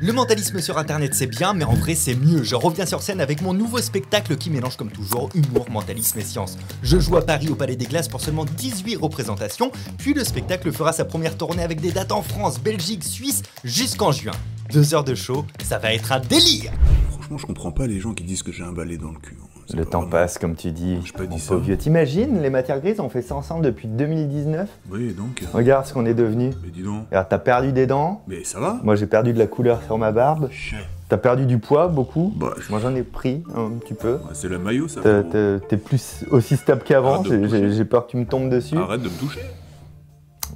Le mentalisme sur internet c'est bien, mais en vrai c'est mieux. Je reviens sur scène avec mon nouveau spectacle qui mélange comme toujours humour, mentalisme et science. Je joue à Paris au Palais des Glaces pour seulement 18 représentations, puis le spectacle fera sa première tournée avec des dates en France, Belgique, Suisse jusqu'en juin. 2 heures de show, ça va être un délire. Franchement, je comprends pas les gens qui disent que j'ai un balai dans le cul. Le temps passe, comme tu dis. J'ai pas dit Mon ça. pauvre vieux. T'imagines, les matières grises, on fait ça ensemble depuis 2019. Oui, donc. Regarde ce qu'on est devenu. Mais dis donc. Regarde, t'as perdu des dents. Mais ça va? Moi, j'ai perdu de la couleur sur ma barbe. T'as perdu du poids, beaucoup. Bah, Moi, j'en ai pris un petit peu. c'est le maillot, ça. T'es plus aussi stable qu'avant. Arrête de me toucher. J'ai peur que tu me tombes dessus. Arrête de me toucher.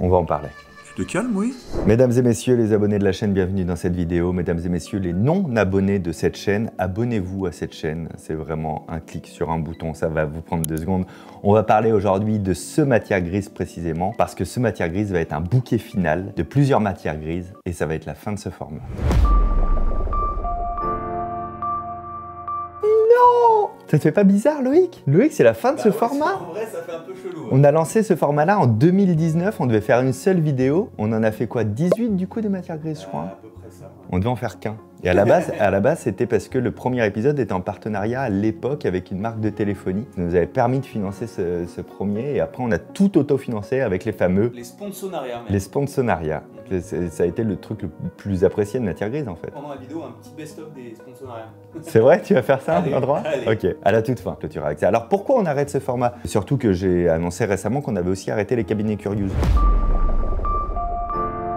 On va en parler. Tu te calmes, oui? Mesdames et messieurs les abonnés de la chaîne, bienvenue dans cette vidéo. Mesdames et messieurs les non-abonnés de cette chaîne, abonnez-vous à cette chaîne. C'est vraiment un clic sur un bouton, ça va vous prendre 2 secondes. On va parler aujourd'hui de ce matière grise précisément, parce que ce matière grise va être un bouquet final de plusieurs matières grises et ça va être la fin de ce format. Non! Ça te fait pas bizarre, Loïc? Loïc, c'est la fin de ce format? En vrai ça fait un peu chelou. On a lancé ce format-là en 2019, on devait faire une seule vidéo. On en a fait quoi? 18 du coup des matières grises, je crois. À peu près ça. On devait en faire qu'un. Et à la base, c'était parce que le premier épisode était en partenariat à l'époque avec une marque de téléphonie. Ça nous avait permis de financer ce premier et après on a tout autofinancé avec les fameux... Les sponsonariats même. Les sponsonariats. Ça a été le truc le plus apprécié de matière grise en fait. Pendant la vidéo, un petit best-of des sponsonariats. C'est vrai? Tu vas faire ça Allez, à l'endroit? allez. Ok, à la toute fin, clôture avec ça. Alors pourquoi on arrête ce format? Surtout que j'ai annoncé récemment qu'on avait aussi arrêté les cabinets Curious.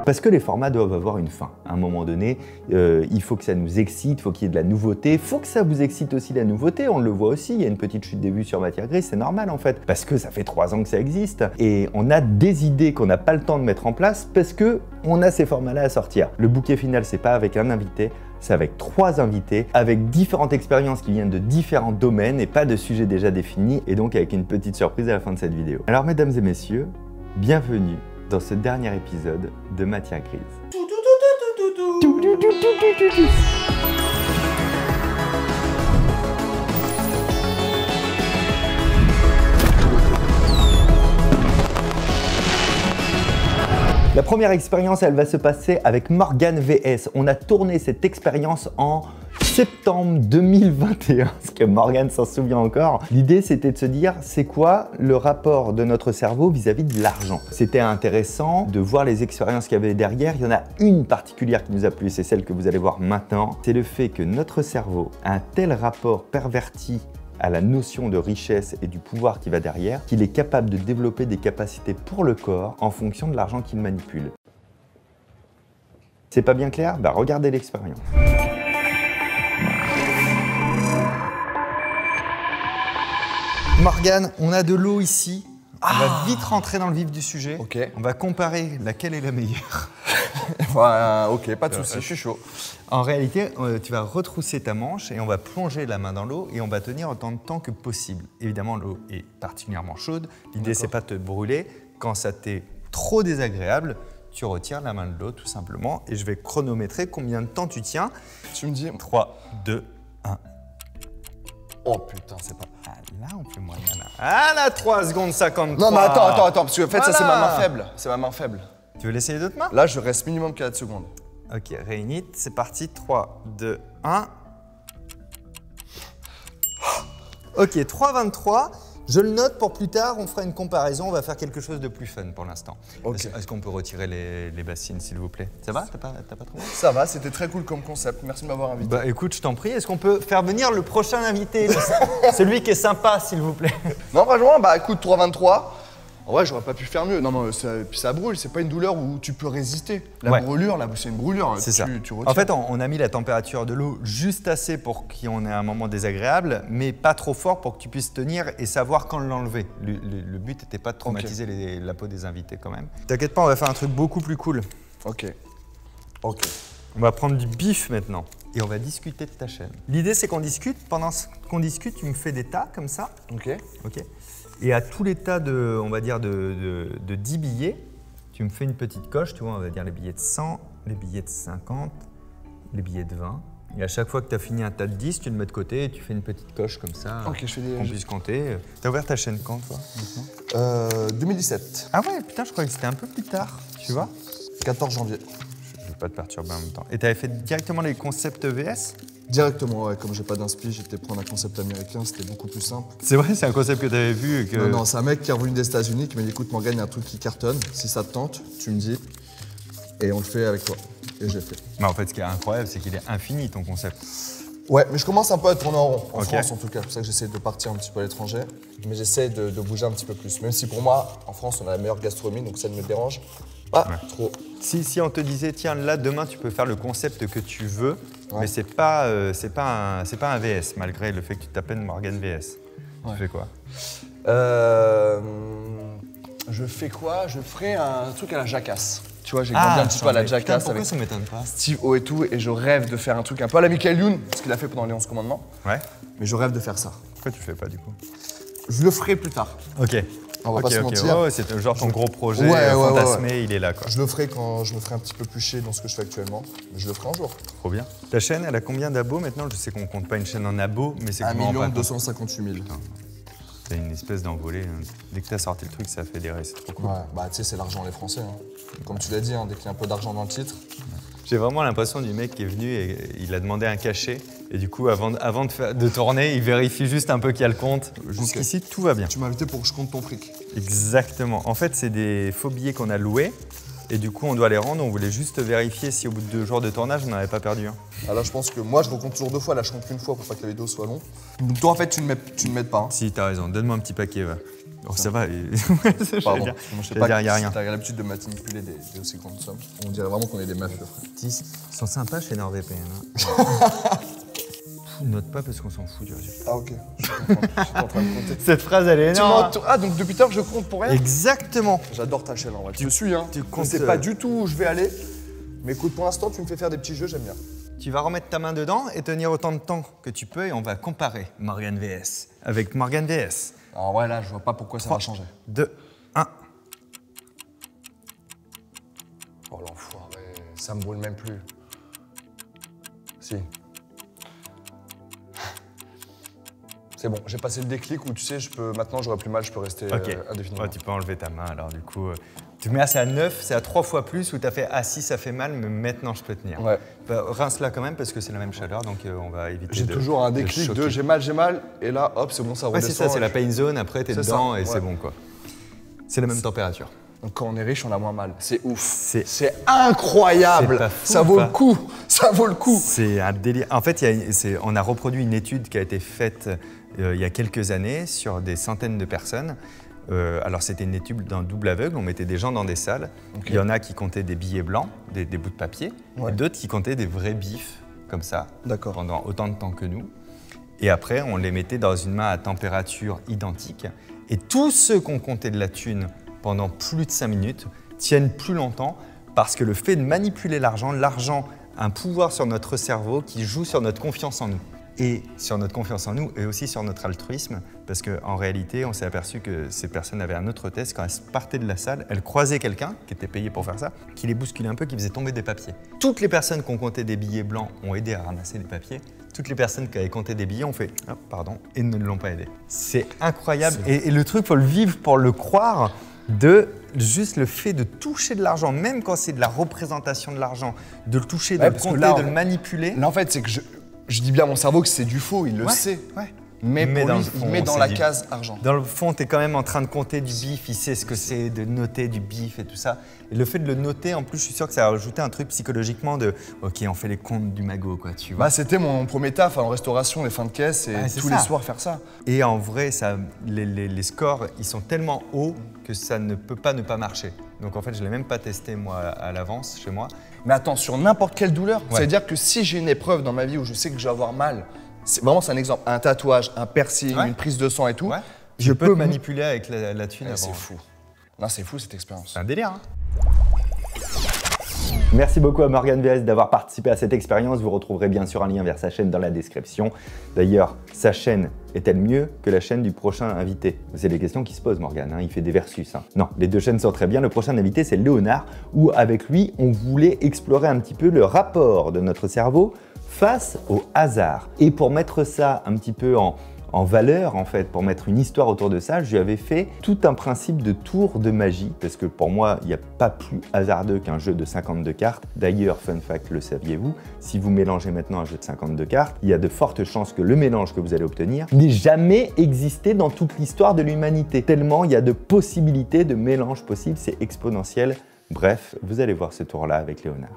Parce que les formats doivent avoir une fin. À un moment donné, il faut que ça nous excite, il faut qu'il y ait de la nouveauté, il faut que ça vous excite aussi la nouveauté, on le voit aussi, il y a une petite chute des vues sur matière grise, c'est normal en fait, parce que ça fait 3 ans que ça existe. Et on a des idées qu'on n'a pas le temps de mettre en place parce que on a ces formats-là à sortir. Le bouquet final, c'est pas avec un invité, c'est avec 3 invités, avec différentes expériences qui viennent de différents domaines et pas de sujets déjà définis, et donc avec une petite surprise à la fin de cette vidéo. Alors mesdames et messieurs, bienvenue dans ce dernier épisode de Matière Grise. La première expérience, elle va se passer avec Morgane VS. On a tourné cette expérience en septembre 2021, parce que Morgane s'en souvient encore. L'idée, c'était de se dire, c'est quoi le rapport de notre cerveau vis-à-vis de l'argent? C'était intéressant de voir les expériences qu'il y avait derrière. Il y en a une particulière qui nous a plu, c'est celle que vous allez voir maintenant. C'est le fait que notre cerveau a un tel rapport perverti à la notion de richesse et du pouvoir qui va derrière, qu'il est capable de développer des capacités pour le corps en fonction de l'argent qu'il manipule. C'est pas bien clair? Bah regardez l'expérience. Morgane, on a de l'eau ici. On va vite rentrer dans le vif du sujet. Ok. On va comparer laquelle est la meilleure. Voilà, ok, pas de soucis, je suis chaud. En réalité, tu vas retrousser ta manche et on va plonger la main dans l'eau et on va tenir autant de temps que possible. Évidemment, l'eau est particulièrement chaude. L'idée, c'est pas de te brûler. Quand ça t'est trop désagréable, tu retires la main de l'eau tout simplement et je vais chronométrer combien de temps tu tiens. Tu me dis... 3, 2, 1. Oh putain, c'est pas... Ah, là, on fait moins de mana. Ah là, 3 secondes 53. Non mais attends, parce que en fait ça c'est ma Voilà. main faible. C'est ma main faible. Tu veux l'essayer d'autres mains? Là je reste minimum 4 secondes. Ok, réunite, c'est parti. 3, 2, 1. Ok, 3,23. Je le note pour plus tard, on fera une comparaison, on va faire quelque chose de plus fun pour l'instant. Ok. Est-ce qu'on peut retirer les bassines, s'il vous plaît? Ça va? T'as pas trop mal? Ça va, c'était très cool comme concept. Merci de m'avoir invité. Bah écoute, je t'en prie, est-ce qu'on peut faire venir le prochain invité? Celui qui est sympa, s'il vous plaît. Non franchement, bah écoute, 3,23. En vrai, j'aurais pas pu faire mieux. Non, non, puis ça brûle, c'est pas une douleur où tu peux résister. La Ouais. brûlure, là, c'est une brûlure. C'est ça. Tu retires. En fait, on a mis la température de l'eau juste assez pour qu'on ait un moment désagréable, mais pas trop fort pour que tu puisses tenir et savoir quand l'enlever. Le but n'était pas de traumatiser la peau des invités quand même. T'inquiète pas, on va faire un truc beaucoup plus cool. Ok. On va prendre du bif maintenant et on va discuter de ta chaîne. L'idée, c'est qu'on discute. Pendant qu'on discute, tu me fais des tas comme ça. Ok. Ok. Et à tous les tas de, on va dire, de 10 billets, tu me fais une petite coche, tu vois, on va dire les billets de 100, les billets de 50, les billets de 20. Et à chaque fois que tu as fini un tas de 10, tu le mets de côté et tu fais une petite coche comme ça, Ok, je fais des... qu'on puisse compter. T'as ouvert ta chaîne quand, toi, maintenant 2017. Ah ouais, putain, je croyais que c'était un peu plus tard, tu vois. 14 janvier. Je vais pas te perturber en même temps. Et tu avais fait directement les concepts VS? Directement, ouais, comme j'ai pas d'inspi, j'étais prendre un concept américain, c'était beaucoup plus simple. C'est vrai, c'est un concept que tu avais vu et que... Non, c'est un mec qui est revenu des États-Unis qui m'a dit écoute Morgan, il y a un truc qui cartonne, si ça te tente, tu me dis, et on le fait avec toi. Et j'ai fait. Mais en fait, ce qui est incroyable, c'est qu'il est infini ton concept. Ouais, mais je commence un peu à tourner en rond, en Ok. France en tout cas. C'est pour ça que j'essaie de partir un petit peu à l'étranger. Mais j'essaie de bouger un petit peu plus. Même si pour moi, en France, on a la meilleure gastronomie, donc ça ne me dérange pas trop. Si on te disait, tiens, là, demain, tu peux faire le concept que tu veux, Ouais. mais c'est pas un VS, malgré le fait que tu t'appelles Morgan VS. Ouais. Tu fais quoi? Je fais quoi? Je ferai un truc à la Jackass. Tu vois, j'ai grandi un petit peu à la Jackass Pourquoi avec ça m'étonne pas? Steve-O et tout, et je rêve de faire un truc un peu à la Michael Youn, ce qu'il a fait pendant les 11 commandements. Ouais. Mais je rêve de faire ça. Pourquoi tu fais pas du coup? Je le ferai plus tard. Ok. On va pas se mentir. Ouais, c'est genre ton gros projet Ouais, fantasmé, il est là quoi. Je le ferai quand je me ferai un petit peu plus chier dans ce que je fais actuellement. Mais je le ferai un jour. Trop bien. Ta chaîne, elle a combien d'abos maintenant? Je sais qu'on compte pas une chaîne en abos, mais c'est 1 qu'on rend pas compte. 258 000. C'est une espèce d'envolée. Hein. Dès que t'as sorti le truc, ça fait des raies, c'est trop cool. Ouais, bah tu sais, c'est l'argent les Français. Hein. Comme tu l'as dit, hein, dès qu'il y a un peu d'argent dans le titre. J'ai vraiment l'impression du mec qui est venu et il a demandé un cachet. Et du coup, avant de tourner, il vérifie juste un peu qu'il y a le compte. Jusqu'ici, tout va bien. Tu m'as invité pour que je compte ton fric. Exactement. En fait, c'est des faux billets qu'on a loués. Et du coup, on doit les rendre. On voulait juste vérifier si au bout de 2 jours de tournage, on n'avait pas perdu un. Alors je pense que moi, je recompte toujours 2 fois. Là, je compte qu'une fois pour pas que la vidéo soit longue. Donc toi, en fait, tu ne m'aides pas. Hein. Si, t'as raison. Donne-moi un petit paquet, va. Oh, ça va. Pardon. Moi, Je sais pas pas qu'il y a rien. T'as l'habitude de manipuler des aussi grandes sommes. On dirait vraiment qu'on est des mafieux. Ils sont sympas chez NordVPN. Hein. Note pas parce qu'on s'en fout du résultat. Ah ok, je comprends. Je suis en train de compter. Cette phrase, elle est énorme. Ah donc depuis tout à l'heure, je compte pour rien. Exactement. J'adore ta chaîne en vrai. Tu me suis, hein. tu Je comptes, sais pas du tout où je vais aller. Mais écoute, pour l'instant, tu me fais faire des petits jeux, j'aime bien. Tu vas remettre ta main dedans et tenir autant de temps que tu peux et on va comparer Morgan VS avec Morgan VS. En vrai, là, je vois pas pourquoi ça va changer. 2, 1. Oh l'enfoiré, ça me brûle même plus. Si. C'est bon, j'ai passé le déclic où tu sais, maintenant j'aurai plus mal, je peux rester indéfiniment. Ouais, tu peux enlever ta main alors du coup. Tu mets c'est à 9, c'est à 3 fois plus où tu as fait ah si ça fait mal, mais maintenant je peux tenir. Ouais. Bah, rince-la quand même parce que c'est la même chaleur donc on va éviter J'ai de toujours un de déclic choquer. de j'ai mal, et là hop, c'est bon, ça Ouais, redescend. c'est ça, c'est la pain zone, après t'es C'est dedans ça, et ouais. c'est bon quoi. C'est la même température. Donc quand on est riche, on a moins mal. C'est ouf. C'est incroyable. c'est pas fou, ça vaut pas. le coup. Ça vaut le coup. C'est un délire. En fait, on a reproduit une étude qui a été faite il y a quelques années sur des centaines de personnes. Alors c'était une étude d'un double aveugle, on mettait des gens dans des salles. Ok. Il y en a qui comptaient des billets blancs, des bouts de papier, Ouais. et d'autres qui comptaient des vrais bifs, comme ça, D'accord. pendant autant de temps que nous. Et après, on les mettait dans une main à température identique. Et tous ceux qui ont compté de la thune pendant plus de 5 minutes tiennent plus longtemps parce que le fait de manipuler l'argent a un pouvoir sur notre cerveau qui joue sur notre confiance en nous. Et sur notre confiance en nous et aussi sur notre altruisme, parce qu'en réalité, on s'est aperçu que ces personnes avaient un autre test. Quand elles partaient de la salle, elles croisaient quelqu'un qui était payé pour faire ça, qui les bousculait un peu, qui faisait tomber des papiers. Toutes les personnes qui ont compté des billets blancs ont aidé à ramasser des papiers. Toutes les personnes qui avaient compté des billets ont fait « Ah, pardon » et ne l'ont pas aidé. C'est incroyable. Et le truc, il faut le vivre pour le croire, de juste le fait de toucher de l'argent, même quand c'est de la représentation de l'argent, de le toucher, de Ouais, le parce que compter, là, de le manipuler. Là en fait, c'est que je dis bien à mon cerveau que c'est du faux, il le sait. Ouais. Mais Mais pour dans lui, le fond, il met on dans s'est la dit- case argent. Dans le fond, tu es quand même en train de compter du bif, il sait ce que c'est de noter du bif et tout ça. Et le fait de le noter, en plus, je suis sûr que ça a rajouté un truc psychologiquement de « Ok, on fait les comptes du magot, quoi, tu vois Bah, c'était mon premier taf en restauration, les fins de caisse, et Ouais, c'est tous ça. les soirs faire ça. ». Et en vrai, les scores, ils sont tellement hauts que ça ne peut pas ne pas marcher. Donc en fait, je ne l'ai même pas testé, moi, à l'avance, chez moi. Mais attends, sur n'importe quelle douleur, Ouais. ça veut dire que si j'ai une épreuve dans ma vie où je sais que je vais avoir mal, c'est un exemple, un tatouage, un piercing, Ouais. une prise de sang et tout, Ouais. je peux peux manipuler avec la thune Ouais, avant. c'est fou. Non, c'est fou cette expérience. C'est un délire, hein. Merci beaucoup à Morgan VS d'avoir participé à cette expérience. Vous retrouverez bien sûr un lien vers sa chaîne dans la description. D'ailleurs, sa chaîne est-elle mieux que la chaîne du prochain invité? C'est des questions qui se posent, Morgan, hein. Il fait des versus. Hein. Non, les deux chaînes sont très bien. Le prochain invité, c'est Léonard, où avec lui, on voulait explorer un petit peu le rapport de notre cerveau face au hasard. Et pour mettre ça un petit peu en en valeur, en fait, pour mettre une histoire autour de ça, je lui avais fait tout un principe de tour de magie, parce que pour moi, il n'y a pas plus hasardeux qu'un jeu de 52 cartes. D'ailleurs, fun fact, le saviez-vous, si vous mélangez maintenant un jeu de 52 cartes, il y a de fortes chances que le mélange que vous allez obtenir n'ait jamais existé dans toute l'histoire de l'humanité. Tellement il y a de possibilités de mélange possibles, c'est exponentiel. Bref, vous allez voir ce tour-là avec Léonard.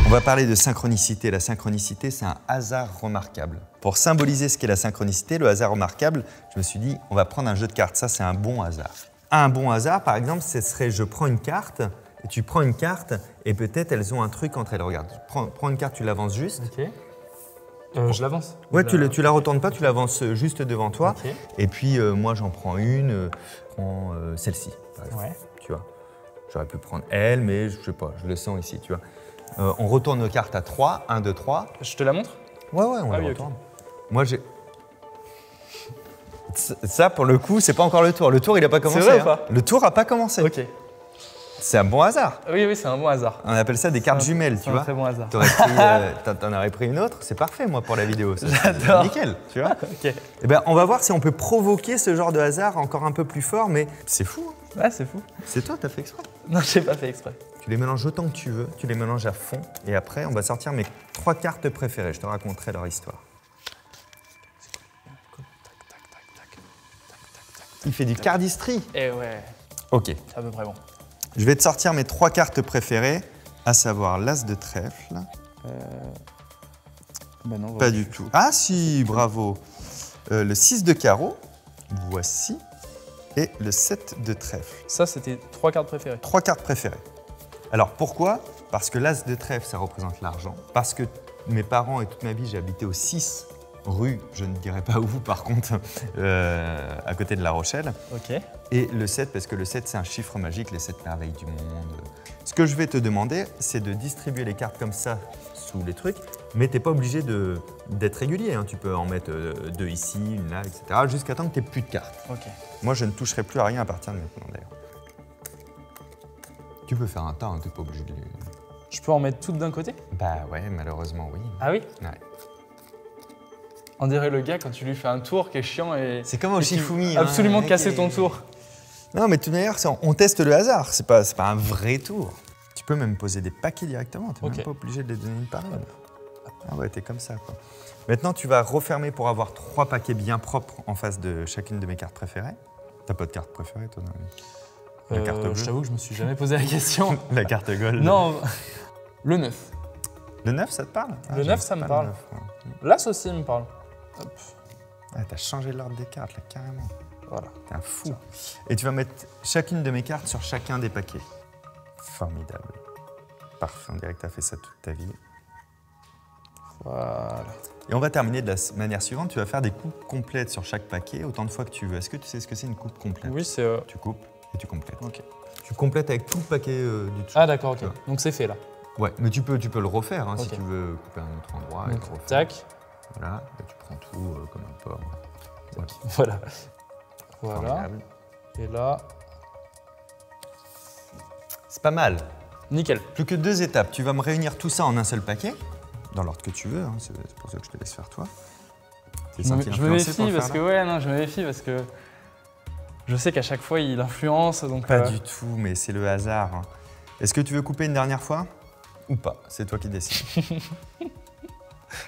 On va parler de synchronicité. La synchronicité, c'est un hasard remarquable. Pour symboliser ce qu'est la synchronicité, le hasard remarquable, je me suis dit, on va prendre un jeu de cartes. Ça, c'est un bon hasard. Un bon hasard, par exemple, ce serait je prends une carte, et tu prends une carte, et peut-être elles ont un truc entre elles. Regarde, prends une carte, tu l'avances juste. Ok. Je l'avance. Ouais, tu la retournes pas, tu l'avances juste devant toi. Ok. Et puis, moi, j'en prends une, prends celle-ci, par exemple. Ouais. Tu vois. J'aurais pu prendre elle, mais je sais pas, je le sens ici, tu vois. On retourne nos cartes à 3, 1, 2, 3. Je te la montre? Ouais, on Ah la oui, retourne. ok. Moi, j'ai... Ça, pour le coup, c'est pas encore le tour. Le tour, il a pas commencé. vrai ou pas Le tour a pas commencé. Ok. C'est un bon hasard. Oui, c'est un bon hasard. On appelle ça des cartes jumelles, tu C'est un vois. très bon hasard. T'en aurais pris une autre, c'est parfait, moi, pour la vidéo. J'adore. Nickel, tu vois. Ok. Eh ben, on va voir si on peut provoquer ce genre de hasard encore un peu plus fort, mais c'est fou. Hein. Ouais, c'est fou. C'est toi, t'as fait exprès. Non, j'ai pas fait exprès. Tu les mélanges autant que tu veux, tu les mélanges à fond, et après, on va sortir mes 3 cartes préférées. Je te raconterai leur histoire. Il fait du cardistry. Eh ouais, Ok. c'est à peu près bon. Je vais te sortir mes 3 cartes préférées, à savoir l'As de trèfle. Bah non, Pas du tout. Ah si, bravo. Le 6 de carreau, voici. Et le 7 de trèfle. Ça, c'était 3 cartes préférées. 3 cartes préférées. Alors pourquoi? Parce que l'As de trèfle, ça représente l'argent. Parce que mes parents et toute ma vie, j'ai habité au 6 rue, je ne dirais pas où par contre, à côté de La Rochelle. Ok. Et le 7, parce que le 7, c'est un chiffre magique, les 7 merveilles du monde. Ce que je vais te demander, c'est de distribuer les cartes comme ça sous les trucs, mais tu n'es pas obligé d'être régulier. Hein. Tu peux en mettre 2 ici, une là, etc. Jusqu'à temps que tu n'aies plus de cartes. Ok. Moi, je ne toucherai plus à rien à partir de maintenant, d'ailleurs. Tu peux faire un tas, hein, tu n'es pas obligé de... Je peux en mettre toutes d'un côté? Bah ouais, malheureusement, oui. Ah oui? Ouais. On dirait le gars quand tu lui fais un tour qui est chiant et... C'est comme au et qui Shifumi. veut absolument hein, casser ton tour. Non, mais de toute manière, on teste le hasard, c'est pas un vrai tour. Tu peux même poser des paquets directement, tu n'es Ok. même pas obligé de les donner une par une. Ah ouais, t'es comme ça, quoi. Maintenant, tu vas refermer pour avoir 3 paquets bien propres en face de chacune de mes cartes préférées. T'as pas de carte préférée, toi, non? La carte bleue. Je t'avoue que je me suis jamais posé la question. La carte gold. Non, le 9. Le 9, ça te parle? Le 9, ça me pas parle. le 9, ouais. L'As aussi, il me parle. Hop. Ah, t'as changé l'ordre des cartes, là, carrément. Voilà. T'es un fou. Et tu vas mettre chacune de mes cartes sur chacun des paquets. Formidable. Parfait, on dirait que t'as fait ça toute ta vie. Voilà. Et on va terminer de la manière suivante. Tu vas faire des coupes complètes sur chaque paquet autant de fois que tu veux. Est-ce que tu sais ce que c'est une coupe complète? Oui, c'est... Tu coupes et tu complètes. Ok. Tu complètes avec tout le paquet du dessous. Ah d'accord, ok. Tu vois. Donc c'est fait là. Ouais, mais tu peux le refaire hein, si Ok. tu veux couper un autre endroit et Donc, le refaire. tac. Voilà, et tu prends tout comme un porc. Voilà. Voilà. Voilà. Formidable. Et là, C'est pas mal. nickel. Plus que 2 étapes. Tu vas me réunir tout ça en un seul paquet, dans l'ordre que tu veux. Hein, c'est pour ça que je te laisse faire toi. T'es Je me, senti je me influencé pour méfie le parce faire, que là? ouais, non, je me méfie parce que je sais qu'à chaque fois il influence, donc. Pas du tout, mais c'est le hasard. Hein. Est-ce que tu veux couper une dernière fois ou pas? C'est toi qui décides.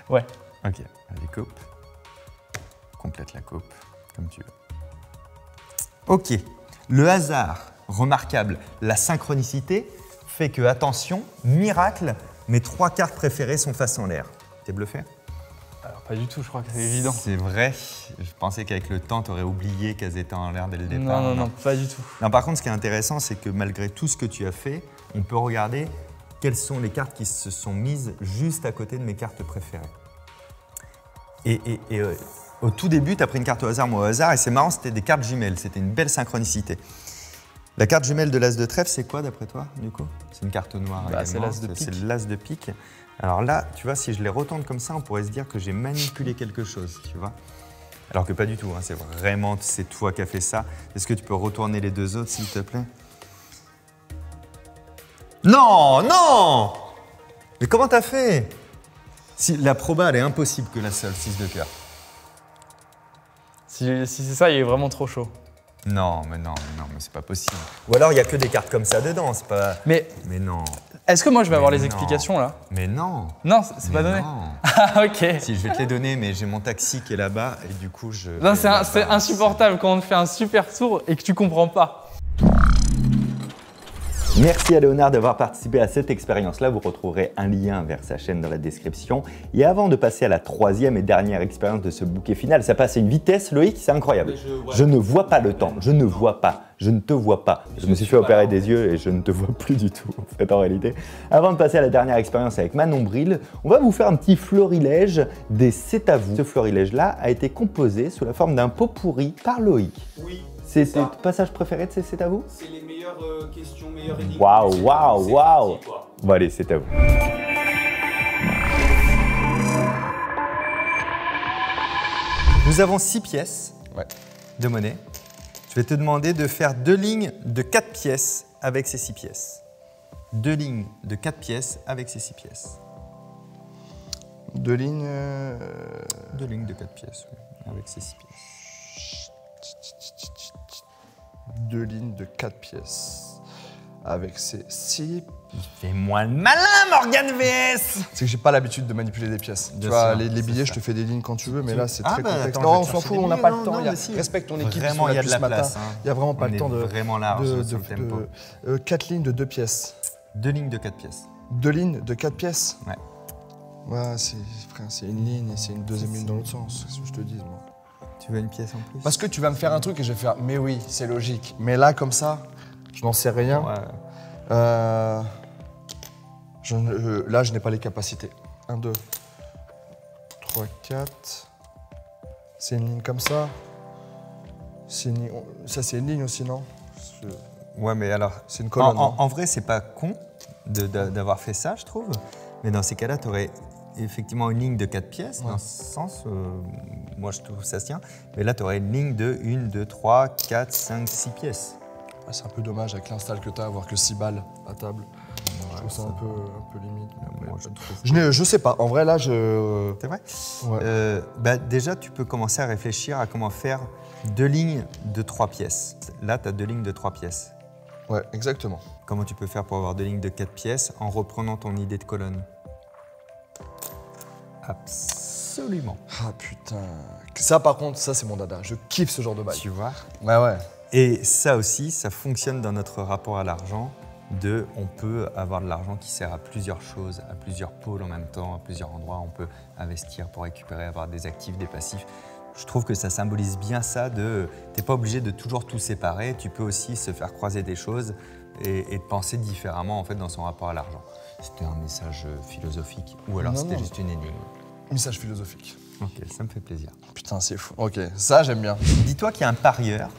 Ouais. Ok, allez, coupe. Complète la coupe, comme tu veux. Ok, le hasard, remarquable, la synchronicité fait que, attention, miracle, mes 3 cartes préférées sont face en l'air. T'es bluffé? Alors pas du tout, je crois que c'est évident. C'est vrai, je pensais qu'avec le temps, t'aurais oublié qu'elles étaient en l'air dès le départ. Non, pas du tout. Non, par contre, ce qui est intéressant, c'est que malgré tout ce que tu as fait, on peut regarder quelles sont les cartes qui se sont mises juste à côté de mes cartes préférées. Et au tout début, tu as pris une carte au hasard, moi au hasard, et c'est marrant, c'était des cartes jumelles, c'était une belle synchronicité. La carte jumelle de l'As de trèfle, c'est quoi d'après toi, du coup? C'est une carte noire Bah, c'est également, l'As de pique. c'est l'As de pique. Alors là, tu vois, si je les retourne comme ça, on pourrait se dire que j'ai manipulé quelque chose, tu vois. Alors que pas du tout, hein, c'est toi qui as fait ça. Est-ce que tu peux retourner les 2 autres, s'il te plaît? Non, non! Mais comment t'as fait? Si la proba, elle est impossible que la seule, 6 de cœur. Si c'est ça, il est vraiment trop chaud. Non, mais c'est pas possible. Ou alors, il n'y a que des cartes comme ça dedans, c'est pas... Mais Mais non. est-ce que moi je vais avoir les non. explications là? Mais non. Non, c'est pas Mais donné. non. Ah ok. Si, je vais te les donner, mais j'ai mon taxi qui est là-bas et du coup, je... Non, c'est insupportable quand on te fait un super tour et que tu comprends pas. Merci à Léonard d'avoir participé à cette expérience-là. Vous retrouverez un lien vers sa chaîne dans la description. Et avant de passer à la troisième et dernière expérience de ce bouquet final, ça passe à une vitesse, Loïc, c'est incroyable. Je ne vois pas le temps, je ne vois pas, je ne te vois pas. Je me suis fait opérer des yeux et je ne te vois plus du tout, en fait, en réalité. Avant de passer à la dernière expérience avec Manon Bril, on va vous faire un petit florilège des C'est à vous. Ce florilège-là a été composé sous la forme d'un pot pourri par Loïc. Oui. C'est ton passage préféré de ces C'est à vous? C'est les meilleures questions, meilleures énigmes. Waouh, waouh, waouh! Bon allez, c'est à vous. Nous avons 6 pièces de monnaie. Je vais te demander de faire 2 lignes de 4 pièces avec ces 6 pièces. 2 lignes de 4 pièces avec ces 6 pièces. 2 lignes. 2 lignes de 4 pièces, oui, avec ces 6 pièces. 2 lignes de 4 pièces. Avec ces 6. Fais-moi le malin, Morgan VS! C'est que j'ai pas l'habitude de manipuler des pièces. Bien Tu vois, sûr, les c'est billets, ça. je te fais des lignes quand tu veux, mais là, c'est Ah très bah, complexe. attends, Non, on je vais s'en chercher fout, des on n'a billets. pas Non, le temps. non, Il y a- mais si. Respecte ton équipe. Vraiment, ils il y a sont de là la depuis ce place. matin. Hein. Il y a vraiment pas On le temps est de. vraiment large sur le tempo. 4 lignes de 2 pièces. 2 lignes de 4 pièces. 2 lignes de 4 pièces. Ouais. Ouais, c'est une ligne et c'est une deuxième ligne dans l'autre sens. Qu'est-ce que je te dis, moi? Tu veux une pièce en plus? Parce que tu vas me faire un truc et je vais faire, mais oui, c'est logique. Mais là, comme ça, je n'en sais rien. Ouais. Là, je n'ai pas les capacités. 1, 2, 3, 4. C'est une ligne comme ça. Ça, c'est une ligne aussi, non? Ouais, mais alors, C'est une colonne. non en vrai, c'est pas con d'avoir fait ça, je trouve. Mais dans ces cas-là, tu aurais effectivement une ligne de 4 pièces. Ouais. Dans ce sens, moi, je trouve que ça se tient. Mais là, tu aurais une ligne de 1, 2, 3, 4, 5, 6 pièces. Ouais, c'est un peu dommage avec l'install que tu as, avoir que 6 balles à table. Je trouve ça un peu limite. Moi, je trouve. Je sais pas. En vrai, là, je. C'est vrai? Ouais. Déjà, tu peux commencer à réfléchir à comment faire 2 lignes de 3 pièces. Là, tu as 2 lignes de 3 pièces. Ouais, exactement. Comment tu peux faire pour avoir 2 lignes de 4 pièces en reprenant ton idée de colonne? Absolument. Ah putain. Ça, par contre, ça, c'est mon dada. Je kiffe ce genre de bail. Tu vois? Ouais, ouais. Et ça aussi, ça fonctionne dans notre rapport à l'argent. On peut avoir de l'argent qui sert à plusieurs choses, à plusieurs pôles en même temps, à plusieurs endroits. On peut investir pour récupérer, avoir des actifs, des passifs. Je trouve que ça symbolise bien ça de... T'es pas obligé de toujours tout séparer. Tu peux aussi se faire croiser des choses et penser différemment en fait dans son rapport à l'argent. C'était un message philosophique ou alors Non, c'était non. juste une énigme. Message philosophique. Ok, ça me fait plaisir. Putain, c'est fou. Ok, ça, j'aime bien. Dis-toi qu'il y a un parieur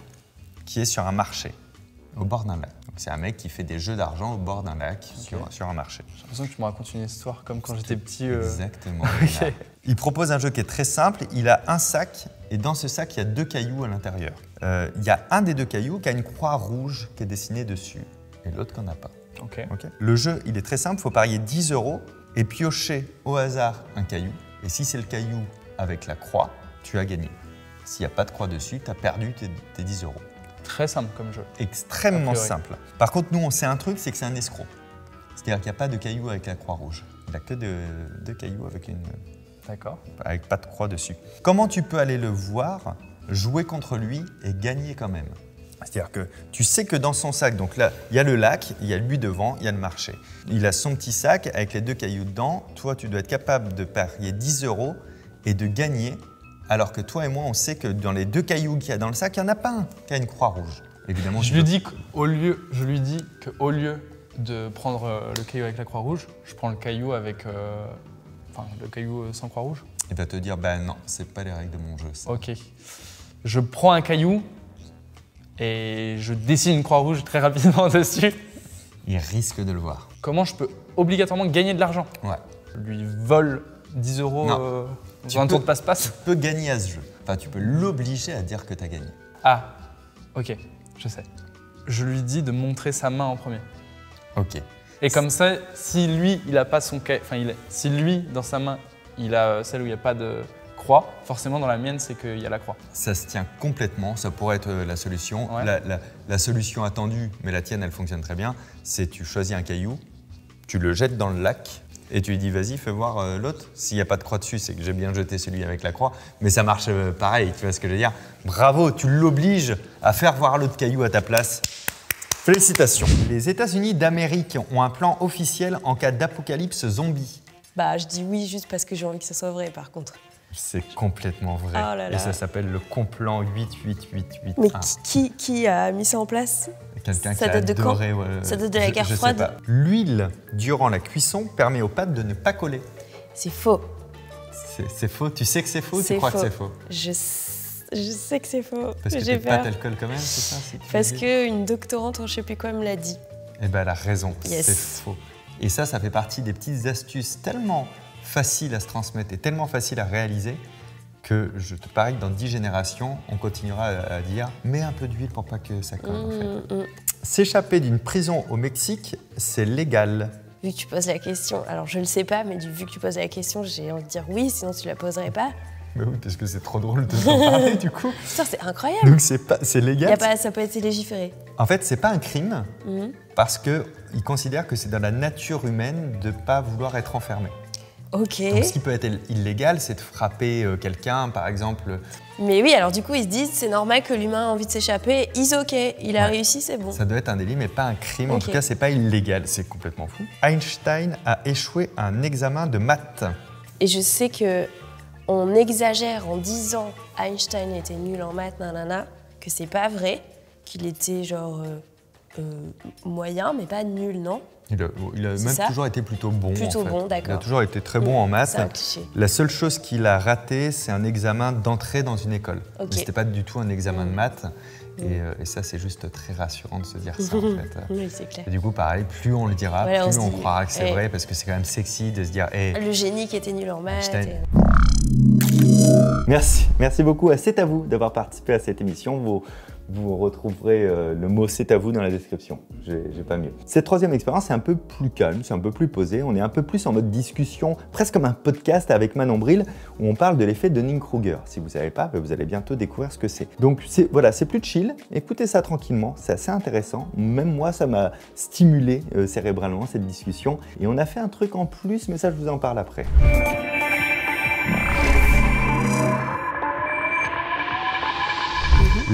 qui est sur un marché, au bord d'un lac. Donc, c'est un mec qui fait des jeux d'argent au bord d'un lac, sur un marché. J'ai l'impression que tu me racontes une histoire comme quand j'étais petit. Exactement. Il propose un jeu qui est très simple. Il a un sac et dans ce sac, il y a 2 cailloux à l'intérieur. Il y a un des 2 cailloux qui a une croix rouge qui est dessinée dessus et l'autre qui n'en a pas. Ok. Ok. Le jeu, il est très simple. Il faut parier 10 € et piocher au hasard un caillou. Et si c'est le caillou avec la croix, tu as gagné. S'il n'y a pas de croix dessus, tu as perdu tes 10 €. Très simple comme jeu. Extrêmement A priori. simple. Par contre, nous, on sait un truc, c'est que c'est un escroc. C'est-à-dire qu'il n'y a pas de caillou avec la croix rouge. Il n'y a que 2 cailloux D'accord. avec pas de croix dessus. Comment tu peux aller le voir, jouer contre lui et gagner quand même? C'est-à-dire que tu sais que dans son sac, donc là, il y a le lac, il y a lui devant, il y a le marché. Il a son petit sac avec les 2 cailloux dedans. Toi, tu dois être capable de parier 10 € et de gagner, alors que toi et moi, on sait que dans les 2 cailloux qu'il y a dans le sac, il n'y en a pas un qui a une croix rouge. Évidemment, Je lui dis qu'au lieu de prendre le caillou avec la croix rouge, je prends le caillou avec, le caillou sans croix rouge. il va te dire, bah non, c'est pas les règles de mon jeu. Ça. Ok. Je prends un caillou et je dessine une croix rouge très rapidement dessus. Il risque de le voir. Comment je peux obligatoirement gagner de l'argent? Ouais. Je lui vole 10 € Non. dans un tour de passe-passe. Tu peux gagner à ce jeu. Enfin, tu peux l'obliger à dire que tu as gagné. Ah, ok, je sais. Je lui dis de montrer sa main en premier. Ok. Et comme ça, si lui, il a pas son caillou, si lui, dans sa main, il a celle où il n'y a pas de croix, forcément dans la mienne, c'est qu'il y a la croix. Ça se tient complètement, ça pourrait être la solution. Ouais. La solution attendue, mais la tienne, elle fonctionne très bien, c'est tu choisis un caillou, tu le jettes dans le lac et tu lui dis vas-y, fais voir l'autre. S'il n'y a pas de croix dessus, c'est que j'ai bien jeté celui avec la croix, mais ça marche pareil, tu vois ce que je veux dire. Bravo, tu l'obliges à faire voir l'autre caillou à ta place. Félicitations. Les États-Unis d'Amérique ont un plan officiel en cas d'apocalypse zombie. Bah, je dis oui juste parce que j'ai envie que ce soit vrai, par contre. C'est complètement vrai. Oh là là. Et ça s'appelle le complot 88881. Mais qui a mis ça en place? Quelqu'un qui Ça a date de quand? adoré, ouais, Ça date de la guerre je sais froide? pas. L'huile, durant la cuisson, permet aux pâtes de ne pas coller. C'est faux. C'est faux? Tu sais que c'est faux ou tu C'est crois que faux. c'est faux? Je sais que c'est faux. Parce que J'ai tes pâtes, peur. elles collent quand même, c'est ça? Si tu Parce veux dire qu'une doctorante en je sais plus quoi me l'a dit. Eh ben, elle a raison, Yes. c'est faux. Et ça fait partie des petites astuces tellement faciles à se transmettre et tellement faciles à réaliser que je te parie que dans 10 générations, on continuera à dire « mets un peu d'huile pour pas que ça colle en fait. S'échapper d'une prison au Mexique, c'est légal. Vu que tu poses la question, alors je le sais pas, mais vu que tu poses la question, j'ai envie de dire oui, sinon tu la poserais pas. Mais oui, parce que c'est trop drôle de t'en parler du coup. Putain, c'est incroyable. Donc c'est légal. Ça peut être légiféré. En fait, c'est pas un crime parce qu'ils considèrent que c'est dans la nature humaine de pas vouloir être enfermé. Ok. Donc ce qui peut être illégal, c'est de frapper quelqu'un, par exemple. Mais oui, alors du coup, ils se disent c'est normal que l'humain a envie de s'échapper. Ils ok, il a Ouais. réussi, c'est bon. Ça doit être un délit, mais pas un crime. En Ok. tout cas, c'est pas illégal. C'est complètement fou. Einstein a échoué à un examen de maths. Et je sais que on exagère en disant Einstein était nul en maths, nanana, que c'est pas vrai, qu'il était genre moyen, mais pas nul, non? Il a C'est même ça toujours été plutôt bon. Plutôt en fait. bon, d'accord. Il a toujours été très bon en maths. C'est un cliché. La seule chose qu'il a raté, c'est un examen d'entrée dans une école. Ok. Mais c'était pas du tout un examen de maths. Et ça, c'est juste très rassurant de se dire ça, en fait. Oui, c'est clair. Et du coup, pareil, plus on le dira, Voilà, on plus se on dit, croira que c'est hey. vrai, parce que c'est quand même sexy de se dire hey, Le génie qui était nul en maths. Einstein. Merci beaucoup à C'est à vous d'avoir participé à cette émission. Vous retrouverez le mot C'est à vous dans la description. J'ai pas mieux. Cette troisième expérience est un peu plus calme, c'est un peu plus posé. On est un peu plus en mode discussion, presque comme un podcast avec Manon Bril, où on parle de l'effet Dunning-Kruger. Si vous ne savez pas, vous allez bientôt découvrir ce que c'est. Donc voilà, c'est plus chill. Écoutez ça tranquillement, c'est assez intéressant. Même moi, ça m'a stimulé cérébralement cette discussion. Et on a fait un truc en plus, mais ça, je vous en parle après.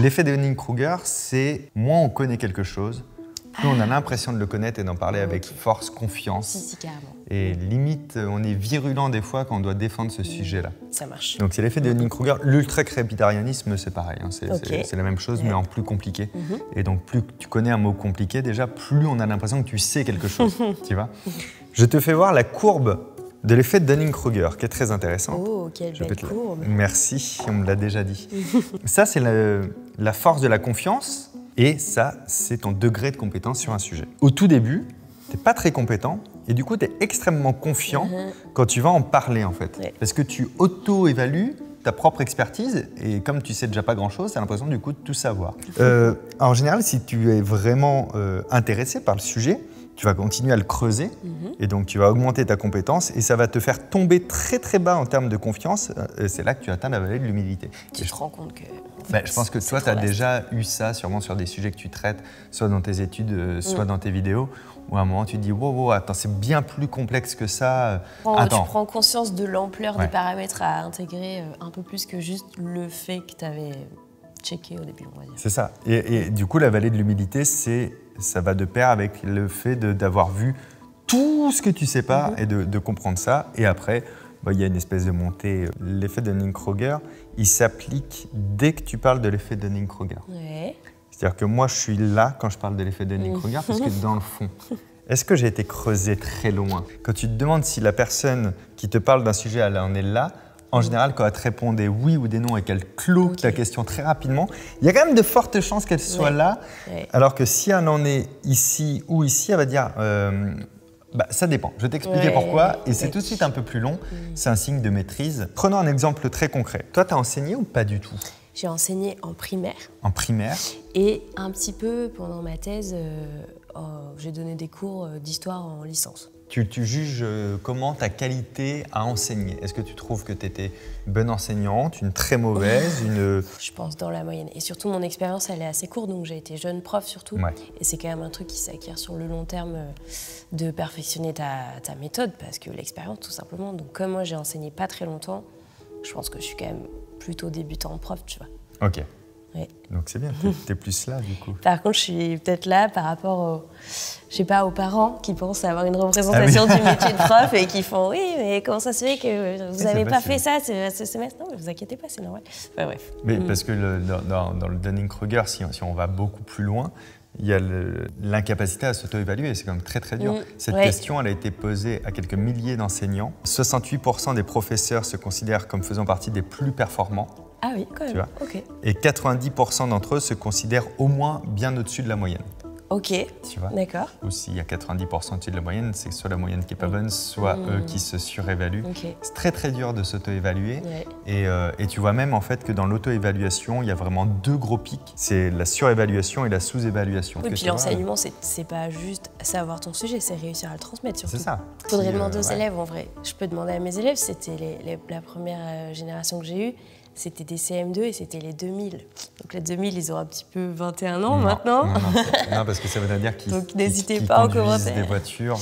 L'effet de Dunning-Kruger, c'est moins on connaît quelque chose, plus on a l'impression de le connaître et d'en parler avec force, confiance. Si, carrément. Et limite, on est virulent des fois quand on doit défendre ce sujet-là. Ça marche. Donc c'est l'effet de Dunning-Kruger. L'ultra-crépitarianisme, c'est pareil. Hein. Ok. C'est la même chose, mais en plus compliqué. Et donc plus tu connais un mot compliqué, déjà, plus on a l'impression que tu sais quelque chose. Tu vois. Je te fais voir la courbe de l'effet de Dunning-Kruger, qui est très intéressante. Oh, quelle Je peux belle te la- courbe. Merci, on me l'a déjà dit. Ça, c'est la force de la confiance et ça, c'est ton degré de compétence sur un sujet. Au tout début, tu n'es pas très compétent et du coup, tu es extrêmement confiant quand tu vas en parler en fait. Ouais. Parce que tu auto-évalues ta propre expertise et comme tu sais déjà pas grand-chose, tu as l'impression du coup de tout savoir. En général, si tu es vraiment intéressé par le sujet, tu vas continuer à le creuser et donc tu vas augmenter ta compétence et ça va te faire tomber très très bas en termes de confiance. C'est là que tu atteins la vallée de l'humilité. Tu te rends compte que. Je pense que toi, tu as déjà eu ça sûrement sur des sujets que tu traites, soit dans tes études, soit dans tes vidéos, où à un moment tu te dis wow, attends, c'est bien plus complexe que ça. Tu Attends. prends conscience de l'ampleur Ouais. des paramètres à intégrer un peu plus que juste le fait que tu avais checké au début, on va dire. C'est ça. Et du coup, la vallée de l'humilité, ça va de pair avec le fait d'avoir vu tout ce que tu sais pas et de comprendre ça. Et après, il y a une espèce de montée. L'effet de Dunning-Kruger, il s'applique dès que tu parles de l'effet de Dunning-Kruger. Ouais. C'est-à-dire que moi, je suis là quand je parle de l'effet de Dunning-Kruger, parce que dans le fond, est-ce que j'ai été creusé très loin? Quand tu te demandes si la personne qui te parle d'un sujet, elle en est là, en général, quand elle te répond des oui ou des non et qu'elle clôt ta question très rapidement, il y a quand même de fortes chances qu'elle soit là. Ouais. Alors que si elle en est ici ou ici, elle va dire ça dépend. Je vais t'expliquer Ouais. pourquoi. Et c'est Ouais. tout de suite un peu plus long. C'est un signe de maîtrise. Prenons un exemple très concret. Toi, tu as enseigné ou pas du tout? J'ai enseigné en primaire En primaire? et un petit peu pendant ma thèse j'ai donné des cours d'histoire en licence. Tu juges comment ta qualité à enseigner? Est-ce que tu trouves que tu étais bonne enseignante, une très mauvaise, une... Je pense dans la moyenne. Et surtout, mon expérience, elle est assez courte, donc j'ai été jeune prof surtout. Ouais. Et c'est quand même un truc qui s'acquiert sur le long terme de perfectionner ta méthode, parce que l'expérience, tout simplement. Donc comme moi, j'ai enseigné pas très longtemps, je pense que je suis quand même plutôt débutant prof, tu vois. Ok. Ouais. Donc c'est bien, t'es plus là du coup. Par contre, je suis peut-être là par rapport aux parents qui pensent avoir une représentation du métier de prof et qui font « Oui, mais comment ça se fait que vous n'avez pas fait ça ce semestre ?» Non, mais vous inquiétez pas, c'est normal. Enfin, bref. Mais parce que dans le Dunning-Kruger, si on va beaucoup plus loin, il y a l'incapacité à s'auto-évaluer, c'est quand même très très dur. Cette question, elle a été posée à quelques milliers d'enseignants. 68% des professeurs se considèrent comme faisant partie des plus performants. Ah oui, quand même. Tu vois. Ok. Et 90% d'entre eux se considèrent au moins bien au-dessus de la moyenne. Ok, Tu vois. d'accord. Ou s'il y a 90% au-dessus de la moyenne, c'est soit la moyenne qui n'est pas bonne, soit eux qui se surévaluent. Ok. C'est très très dur de s'auto-évaluer. Ouais. Et tu vois même en fait que dans l'auto-évaluation, il y a vraiment deux gros pics. C'est la surévaluation et la sous-évaluation. Oui, puis l'enseignement, c'est pas juste savoir ton sujet, c'est réussir à le transmettre surtout. C'est ça. Il faudrait demander aux élèves en vrai. Je peux demander à mes élèves, c'était la première génération que j'ai eue. C'était des CM2 et c'était les 2000. Donc les 2000, ils ont un petit peu 21 ans maintenant. Non, parce que ça veut dire qu'ils n'hésitez pas en conduisent commentaire. des voitures.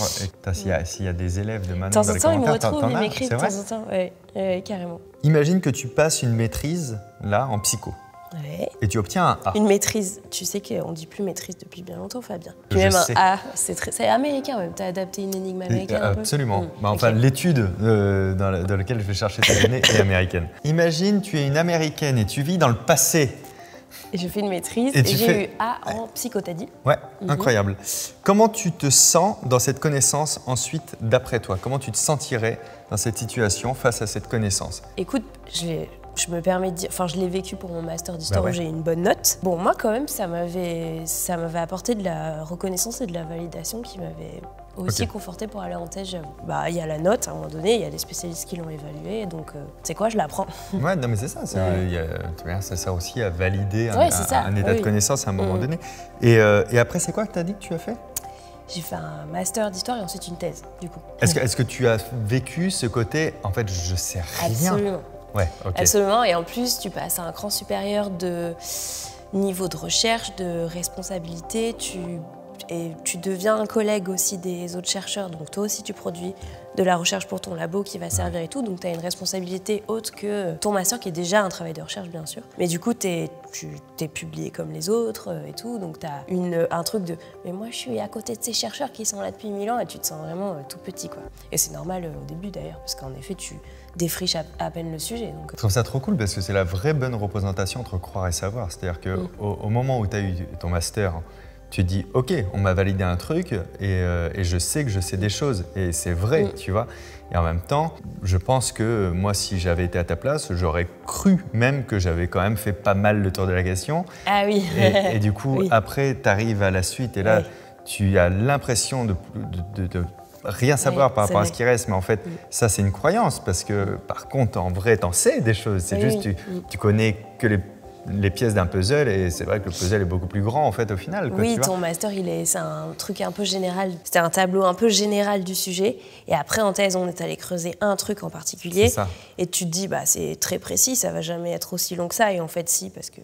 S'il y a des élèves de De maintenant temps dans en les temps, ils me commentaires, retrouvent, ils t'en as, m'écrivent de c'est vrai. temps en temps. Ouais, carrément. Imagine que tu passes une maîtrise là en psycho Ouais. et tu obtiens un A. Une maîtrise. Tu sais qu'on dit plus maîtrise depuis bien longtemps, Fabien. Je Puis même sais. un A, c'est américain même. T'as adapté une énigme américaine un peu. Absolument. Mmh, Enfin, ok. l'étude dans laquelle je vais chercher ces données est américaine. Imagine, tu es une américaine et tu vis dans le passé. Et je fais une maîtrise Et et tu j'ai fais- eu A en psycho, t'as dit. Ouais, incroyable. Comment tu te sens dans cette connaissance ensuite d'après toi? Comment tu te sentirais dans cette situation face à cette connaissance? Écoute, je me permets de dire, enfin je l'ai vécu pour mon master d'histoire Bah ouais. où j'ai eu une bonne note. Bon, moi quand même, ça m'avait apporté de la reconnaissance et de la validation qui m'avait aussi conforté pour aller en thèse, j'avoue. Bah, il y a la note, à un moment donné, il y a des spécialistes qui l'ont évaluée, donc tu sais quoi, je la prends. Ouais, non mais c'est ça. Tu vois, ça sert aussi à valider Ouais, c'est ça, un état de oui. connaissance à un moment donné. Et après, c'est quoi que tu as dit que tu as fait? J'ai fait un master d'histoire et ensuite une thèse, du coup. Est-ce que tu as vécu ce côté, en fait, je sais rien? Absolument. Ouais, ok. Absolument, et en plus, tu passes à un cran supérieur de niveau de recherche, de responsabilité, tu deviens un collègue aussi des autres chercheurs, donc toi aussi tu produis de la recherche pour ton labo qui va servir et tout, donc tu as une responsabilité autre que ton master qui est déjà un travail de recherche bien sûr. Mais du coup, tu t'es publié comme les autres et tout, donc tu as un truc de « mais moi je suis à côté de ces chercheurs qui sont là depuis 1000 ans » et tu te sens vraiment tout petit quoi. Et c'est normal au début d'ailleurs, parce qu'en effet tu défriches à peine le sujet. Donc... Je trouve ça trop cool parce que c'est la vraie bonne représentation entre croire et savoir. C'est-à-dire qu'au moment où tu as eu ton master, tu te dis « Ok, on m'a validé un truc et je sais que je sais des choses. » Et c'est vrai, tu vois. Et en même temps, je pense que moi, si j'avais été à ta place, j'aurais cru même que j'avais quand même fait pas mal le tour de la question. Ah oui. Et du coup, après, tu arrives à la suite et là, tu as l'impression de rien savoir par rapport à ce qui reste. Mais en fait, ça, c'est une croyance parce que, par contre, en vrai, t'en sais des choses. C'est juste, tu connais que les pièces d'un puzzle et c'est vrai que le puzzle est beaucoup plus grand en fait au final. Quoi, oui, tu vois. ton master, c'est un truc un peu général. C'était un tableau un peu général du sujet. Et après, en thèse, on est allé creuser un truc en particulier. C'est ça. Et tu te dis, bah, c'est très précis, ça va jamais être aussi long que ça. Et en fait, si, parce que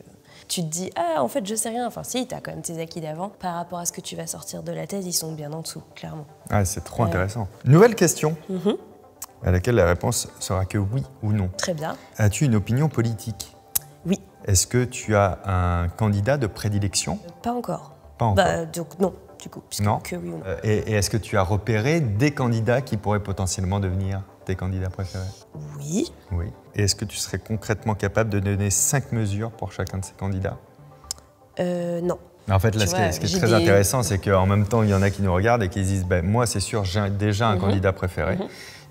tu te dis, ah, en fait, je sais rien. Enfin, si, t'as quand même tes acquis d'avant. Par rapport à ce que tu vas sortir de la thèse, ils sont bien en dessous, clairement. Ah, c'est trop intéressant. Nouvelle question, à laquelle la réponse sera que oui ou non. Très bien. As-tu une opinion politique? Oui. Est-ce que tu as un candidat de prédilection? Pas encore. Pas encore. Bah, donc non, du coup. Puisque Non. que oui ou non. Et est-ce que tu as repéré des candidats qui pourraient potentiellement devenir tes candidats préférés? Oui. Oui. Et est-ce que tu serais concrètement capable de donner 5 mesures pour chacun de ces candidats? Non. En fait, là, Tu ce vois, qui est j'ai très des- intéressant, c'est qu'en même temps, il y en a qui nous regardent et qui se disent ben, moi, c'est sûr, j'ai déjà un candidat préféré.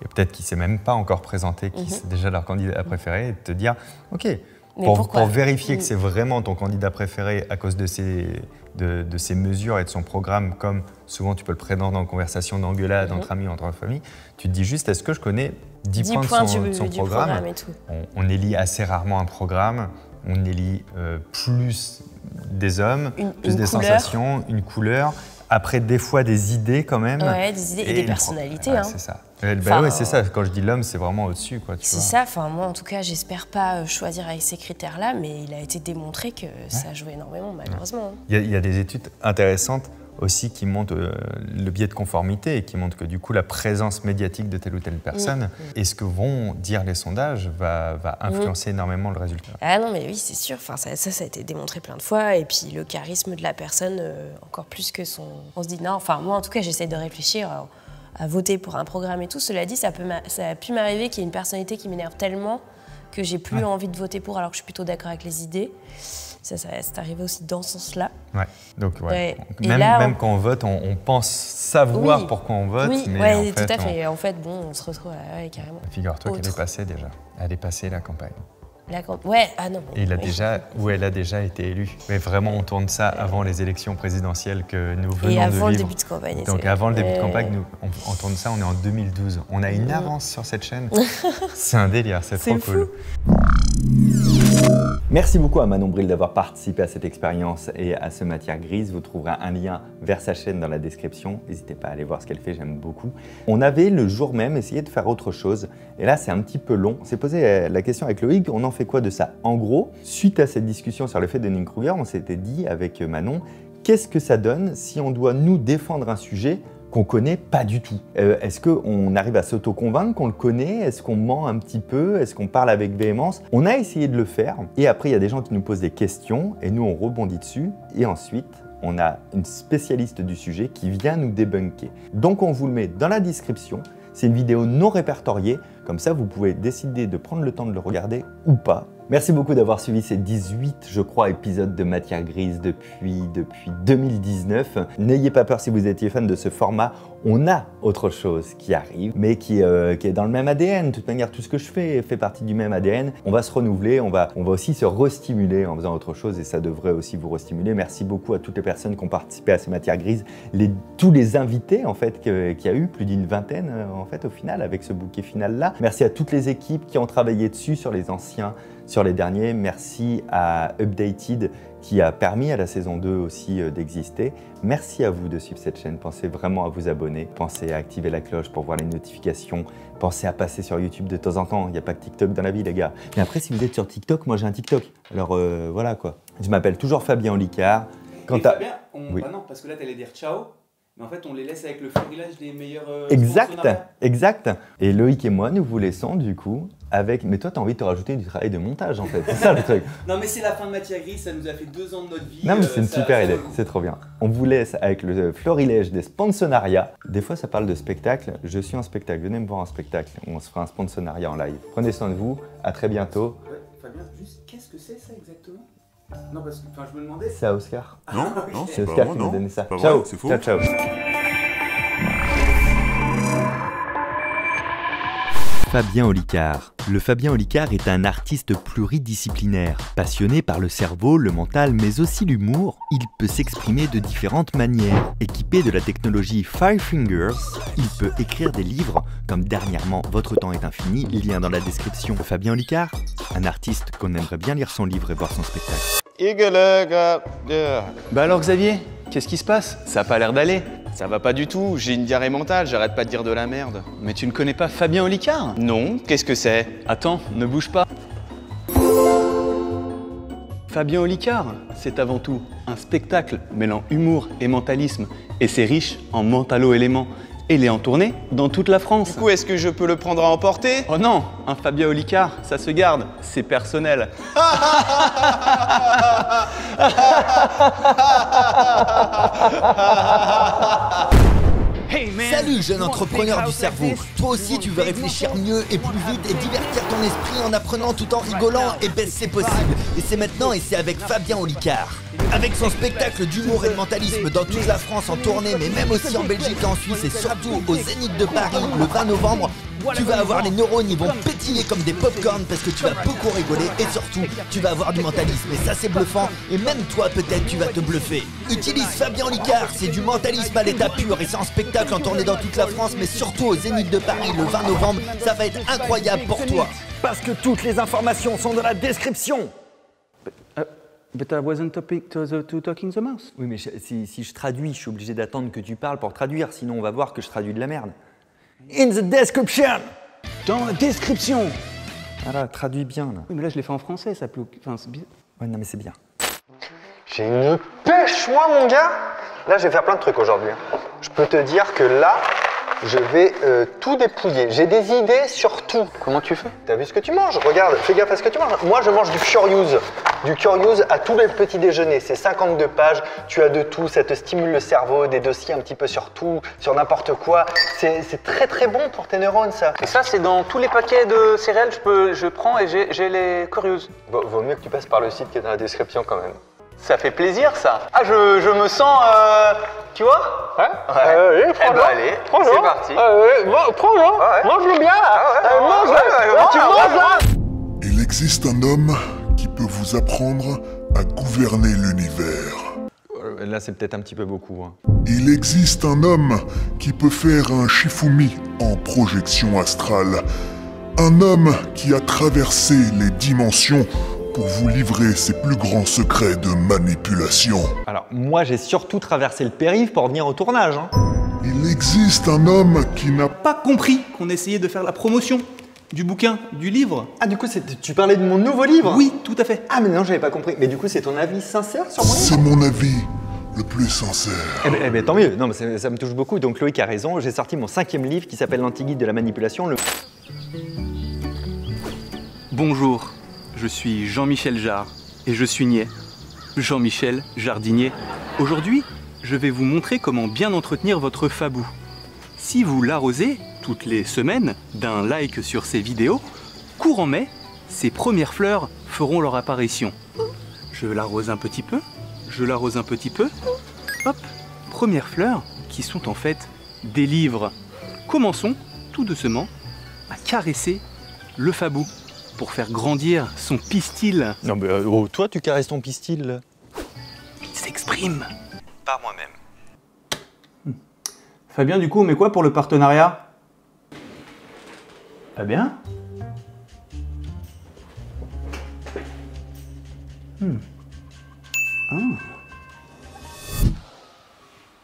Et peut-être qu'il ne s'est même pas encore présenté, qui c'est déjà leur candidat préféré, et de te dire ok, Mais pour pourquoi vérifier que c'est vraiment ton candidat préféré à cause de ses mesures et de son programme, comme souvent tu peux le présenter en conversation d'engueulade entre amis, entre familles, tu te dis juste est-ce que je connais 10 points de son du programme et tout. On élit assez rarement un programme, on élit plus des hommes, Une plus des couleur. sensations, une couleur, après des fois des idées quand même. Ouais, des idées et des personnalités. Ouais, hein. c'est ça. Enfin, ouais, c'est ça. Quand je dis l'homme, c'est vraiment au-dessus, quoi. C'est ça. Enfin, moi, en tout cas, j'espère pas choisir avec ces critères-là, mais il a été démontré que ça jouait énormément, malheureusement. Il y a des études intéressantes aussi qui montrent le biais de conformité et qui montrent que du coup la présence médiatique de telle ou telle personne et ce que vont dire les sondages va influencer énormément le résultat. Ah non mais oui c'est sûr, enfin, ça a été démontré plein de fois et puis le charisme de la personne encore plus que son... On se dit non, enfin moi en tout cas j'essaie de réfléchir à voter pour un programme et tout, cela dit ça a pu m'arriver qu'il y ait une personnalité qui m'énerve tellement que j'ai plus envie de voter pour alors que je suis plutôt d'accord avec les idées. C'est arrivé aussi dans ce sens-là. Ouais. Donc, même quand on vote, on pense savoir pourquoi on vote. Oui, mais en fait, tout à fait. En fait, bon, on se retrouve carrément. Figure-toi qu'elle est passée déjà. Elle est passée la campagne. Ouais, ah non. Et elle a déjà été élue. Mais vraiment, on tourne ça avant les élections présidentielles que nous venons de vivre. Et avant le début de campagne. Donc avant le début de campagne, on tourne ça, on est en 2012. On a une avance sur cette chaîne. C'est un délire, c'est trop cool. Merci beaucoup à Manon Bril d'avoir participé à cette expérience et à ce Matière Grise. Vous trouverez un lien vers sa chaîne dans la description. N'hésitez pas à aller voir ce qu'elle fait, j'aime beaucoup. On avait le jour même essayé de faire autre chose. Et là, c'est un petit peu long. On s'est posé la question avec Loïc, on en fait quoi de ça? En gros, suite à cette discussion sur le fait de Dunning-Kruger, on s'était dit avec Manon, qu'est-ce que ça donne si on doit nous défendre un sujet qu'on connaît pas du tout? Est-ce qu'on arrive à s'auto-convaincre qu'on le connaît? Est-ce qu'on ment un petit peu? Est-ce qu'on parle avec véhémence? On a essayé de le faire et après il y a des gens qui nous posent des questions et nous on rebondit dessus et ensuite on a une spécialiste du sujet qui vient nous débunker. Donc on vous le met dans la description. C'est une vidéo non répertoriée, comme ça vous pouvez décider de prendre le temps de le regarder ou pas. Merci beaucoup d'avoir suivi ces 18, je crois, épisodes de Matière Grise depuis 2019. N'ayez pas peur si vous étiez fan de ce format. On a autre chose qui arrive, mais qui est dans le même ADN. De toute manière, tout ce que je fais fait partie du même ADN. On va se renouveler, on va aussi se restimuler en faisant autre chose et ça devrait aussi vous restimuler. Merci beaucoup à toutes les personnes qui ont participé à ces Matières Grises, tous les invités en fait qu'il y a eu, plus d'une vingtaine en fait au final avec ce bouquet final là. Merci à toutes les équipes qui ont travaillé dessus, sur les anciens, sur les derniers. Merci à Updated qui a permis à la saison 2 aussi d'exister. Merci à vous de suivre cette chaîne. Pensez vraiment à vous abonner. Pensez à activer la cloche pour voir les notifications. Pensez à passer sur YouTube de temps en temps. Il n'y a pas que TikTok dans la vie, les gars. Mais après, si vous êtes sur TikTok, moi j'ai un TikTok. Alors voilà quoi. Je m'appelle toujours Fabien Olicard. Fabien, bah non, parce que là, tu allais dire ciao. Mais en fait, on les laisse avec le florilège des meilleurs... Exact. Et Loïc et moi, nous vous laissons du coup avec... Mais toi, tu as envie de te rajouter du travail de montage en fait, c'est ça le truc. Non mais c'est la fin de Matière Grise, ça nous a fait 2 ans de notre vie. Non mais c'est une super idée, c'est trop bien. On vous laisse avec le florilège des sponsonnariats. Des fois, ça parle de spectacle. Je suis en spectacle, venez me voir en spectacle. On se fera un sponsonnariat en live. Prenez soin de vous, à très bientôt. Ouais, Fabien, juste, qu'est-ce que c'est ça exactement? Non, parce que je me demandais... C'est à Oscar. Non, c'est Oscar qui m'a donné ça. Ciao, c'est faux. Ciao. Fabien Olicard. Le Fabien Olicard est un artiste pluridisciplinaire. Passionné par le cerveau, le mental, mais aussi l'humour, il peut s'exprimer de différentes manières. Équipé de la technologie Five Fingers, il peut écrire des livres, comme dernièrement Votre temps est infini, lien dans la description. Fabien Olicard, un artiste qu'on aimerait bien lire son livre et voir son spectacle. Bah alors Xavier, qu'est-ce qui se passe? Ça a pas l'air d'aller. Ça va pas du tout, j'ai une diarrhée mentale, j'arrête pas de dire de la merde. Mais tu ne connais pas Fabien Olicard? Non, qu'est-ce que c'est? Attends, ne bouge pas. Fabien Olicard, c'est avant tout un spectacle mêlant humour et mentalisme, et c'est riche en mentalo-éléments. Et il est en tournée dans toute la France. Du coup, est-ce que je peux le prendre à emporter? Oh non, un Fabien Olicard, ça se garde, c'est personnel. Salut jeune entrepreneur du cerveau. Toi aussi tu veux réfléchir mieux et plus vite et divertir ton esprit en apprenant tout en rigolant, et ben c'est possible. Et c'est maintenant et c'est avec Fabien Olicard. Avec son spectacle d'humour et de mentalisme dans toute la France en tournée, mais même aussi en Belgique et en Suisse et surtout au Zénith de Paris le 20 novembre, tu vas avoir les neurones, ils vont pétiller comme des popcorn parce que tu vas beaucoup rigoler et surtout tu vas avoir du mentalisme et ça c'est bluffant et même toi peut-être tu vas te bluffer. Utilise Fabien Olicard, c'est du mentalisme à l'état pur et c'est en spectacle en tournée dans toute la France mais surtout au Zénith de Paris le 20 novembre, ça va être incroyable pour toi. Parce que toutes les informations sont dans la description. But I wasn't talking the mouse. Oui, mais si je traduis, je suis obligé d'attendre que tu parles pour traduire, sinon on va voir que je traduis de la merde. In the description. Dans la description. Voilà, traduis bien là. Oui, mais là je l'ai fait en français, ça peut... Enfin, c'est bien. Ouais, non mais c'est bien. J'ai une pêche, moi, mon gars. Là, je vais faire plein de trucs aujourd'hui. Je peux te dire que là, je vais tout dépouiller. J'ai des idées sur tout. Comment tu fais? T'as vu ce que tu manges? Regarde, fais gaffe à ce que tu manges. Moi, je mange du Curious. Du Curious à tous les petits déjeuners. C'est 52 pages, tu as de tout, ça te stimule le cerveau, des dossiers un petit peu sur tout, sur n'importe quoi. C'est très très bon pour tes neurones, ça. Et ça, c'est dans tous les paquets de céréales, je prends et j'ai les Curious. Vaut mieux que tu passes par le site qui est dans la description quand même. Ça fait plaisir, ça. Ah, je me sens... tu vois? Ouais. Eh ben, allez, c'est parti. Prends-le. Mange-le bien, là. Mange-le. Tu manges, là. Il existe un homme qui peut vous apprendre à gouverner l'univers. Là, c'est peut-être un petit peu beaucoup. Hein. Il existe un homme qui peut faire un Shifumi en projection astrale. Un homme qui a traversé les dimensions pour vous livrer ses plus grands secrets de manipulation. Alors, moi, j'ai surtout traversé le périph' pour venir au tournage. Hein. Il existe un homme qui n'a Pas compris qu'on essayait de faire la promotion du bouquin, du livre. Ah, du coup, tu parlais de mon nouveau livre? Oui, tout à fait. Ah, mais non, j'avais pas compris. Mais du coup, c'est ton avis sincère sur mon livre? C'est mon avis le plus sincère. Eh ben, tant mieux. Non, mais ça me touche beaucoup. Donc, Loïc a raison. J'ai sorti mon 5e livre qui s'appelle L'Antiguide de la manipulation. Bonjour, je suis Jean-Michel Jarre et je suis niais. Jean-Michel Jardinier. Aujourd'hui, je vais vous montrer comment bien entretenir votre fabou. Si vous l'arrosez toutes les semaines d'un like sur ces vidéos, courant mai, ces premières fleurs feront leur apparition. Je l'arrose un petit peu, je l'arrose un petit peu. Hop, premières fleurs qui sont en fait des livres. Commençons tout doucement à caresser le fabou pour faire grandir son pistil. Non, mais toi, tu caresses ton pistil, là. Il s'exprime. Par moi-même. Fabien, du coup, on met quoi pour le partenariat? Fabien?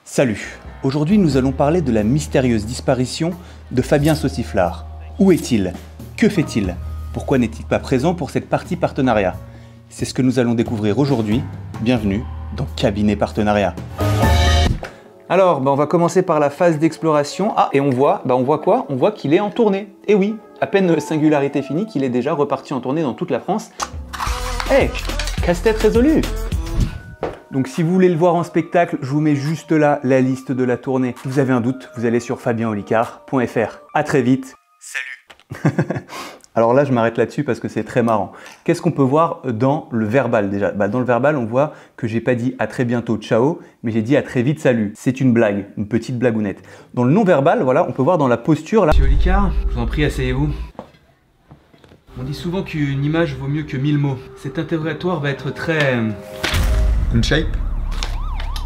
Salut. Aujourd'hui, nous allons parler de la mystérieuse disparition de Fabien Sauciflard. Où est-il? Que fait-il? Pourquoi n'est-il pas présent pour cette partie partenariat? C'est ce que nous allons découvrir aujourd'hui. Bienvenue dans Cabinet Partenariat. Alors, on va commencer par la phase d'exploration. Ah, et on voit quoi? On voit qu'il est en tournée. Et oui, à peine singularité finie, qu'il est déjà reparti en tournée dans toute la France. Hey, casse-tête résolu! Donc si vous voulez le voir en spectacle, je vous mets juste là la liste de la tournée. Si vous avez un doute, vous allez sur fabienolicard.fr. À très vite. Salut. Alors là, je m'arrête là-dessus parce que c'est très marrant. Qu'est-ce qu'on peut voir dans le verbal déjà? Dans le verbal, on voit que j'ai pas dit à très bientôt, ciao, mais j'ai dit à très vite, salut. C'est une blague, une petite blagounette. Dans le non-verbal, voilà, on peut voir dans la posture là. Monsieur Olicard, je vous en prie, asseyez-vous. On dit souvent qu'une image vaut mieux que 1000 mots. Cet interrogatoire va être très... Une shape?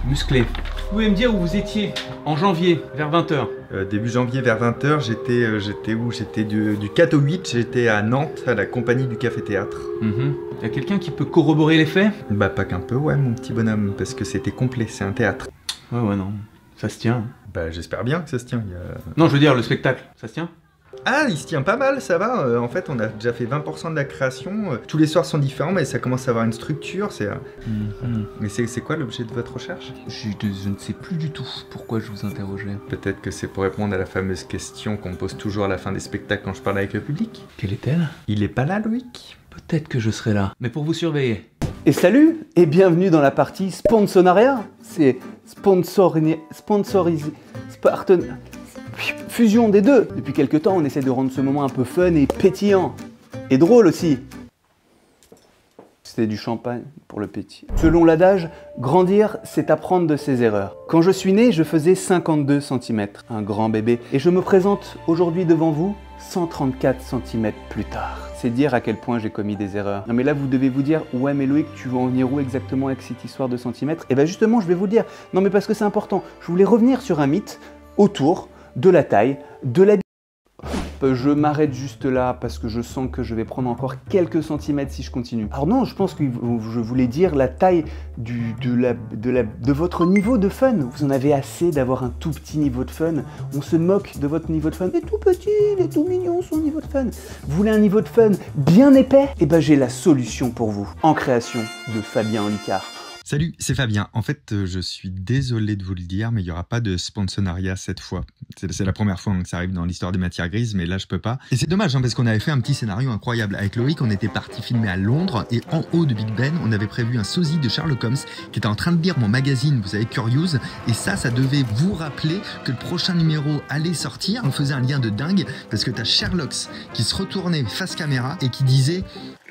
musclé. Vous pouvez me dire où vous étiez en janvier, vers 20h? Début janvier vers 20h, j'étais où? J'étais du 4 au 8, j'étais à Nantes, à la compagnie du Café Théâtre. Y a quelqu'un qui peut corroborer les faits? Bah pas qu'un peu, ouais mon petit bonhomme, parce que c'était complet, c'est un théâtre. Ouais, non, ça se tient. Bah j'espère bien que ça se tient. Non, je veux dire, le spectacle, ça se tient? Ah, il se tient pas mal, ça va. En fait, on a déjà fait 20% de la création. Tous les soirs sont différents, mais ça commence à avoir une structure. Mais c'est quoi l'objet de votre recherche? Je ne sais plus du tout pourquoi je vous interrogeais. Peut-être que c'est pour répondre à la fameuse question qu'on me pose toujours à la fin des spectacles quand je parle avec le public. Quelle est-elle? Il est pas là, Loïc? Peut-être que je serai là, mais pour vous surveiller. Et salut, et bienvenue dans la partie sponsoraria. C'est sponsorisé, fusion des deux. Depuis quelques temps, on essaie de rendre ce moment un peu fun et pétillant. Et drôle aussi. C'était du champagne pour le pétillant. Selon l'adage, grandir, c'est apprendre de ses erreurs. Quand je suis né, je faisais 52 cm, un grand bébé. Et je me présente aujourd'hui devant vous, 134 cm plus tard. C'est dire à quel point j'ai commis des erreurs. Non mais là, vous devez vous dire, ouais mais Loïc, tu veux en venir où exactement avec cette histoire de centimètres? Et bien justement, je vais vous le dire. Non mais parce que c'est important. Je voulais revenir sur un mythe autour de la taille, de la... je m'arrête juste là parce que je sens que je vais prendre encore quelques centimètres si je continue. Alors non, je pense que je voulais dire la taille de votre niveau de fun. Vous en avez assez d'avoir un tout petit niveau de fun. On se moque de votre niveau de fun. Il est tout petit, il est tout mignon son niveau de fun. Vous voulez un niveau de fun bien épais? Eh ben j'ai la solution pour vous, en création de Fabien Olicard. Salut, c'est Fabien. En fait, je suis désolé de vous le dire, mais il n'y aura pas de sponsorat cette fois. C'est la première fois que ça arrive dans l'histoire des matières grises, mais là, je peux pas. Et c'est dommage, parce qu'on avait fait un petit scénario incroyable. Avec Loïc, on était parti filmer à Londres, et en haut de Big Ben, on avait prévu un sosie de Sherlock Holmes qui était en train de lire mon magazine, vous savez, Curious, et ça devait vous rappeler que le prochain numéro allait sortir. On faisait un lien de dingue, parce que t'as Sherlock qui se retournait face caméra et qui disait...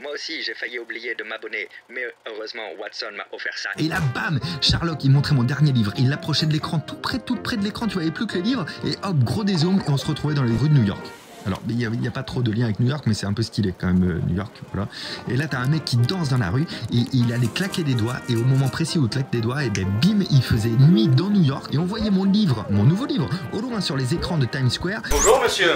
Moi aussi, j'ai failli oublier de m'abonner, mais heureusement, Watson m'a offert ça. Et là, bam, Sherlock, il montrait mon dernier livre. Il l'approchait de l'écran, tout près de l'écran, tu voyais plus que les livres. Et hop, gros dézoom, et on se retrouvait dans les rues de New York. Alors, il n'y a pas trop de lien avec New York, mais c'est un peu stylé quand même, New York, voilà. Et là, t'as un mec qui danse dans la rue, et il allait claquer des doigts, et au moment précis où il claque des doigts, et ben bim, il faisait nuit dans New York, et on voyait mon nouveau livre, au loin sur les écrans de Times Square. Bonjour monsieur,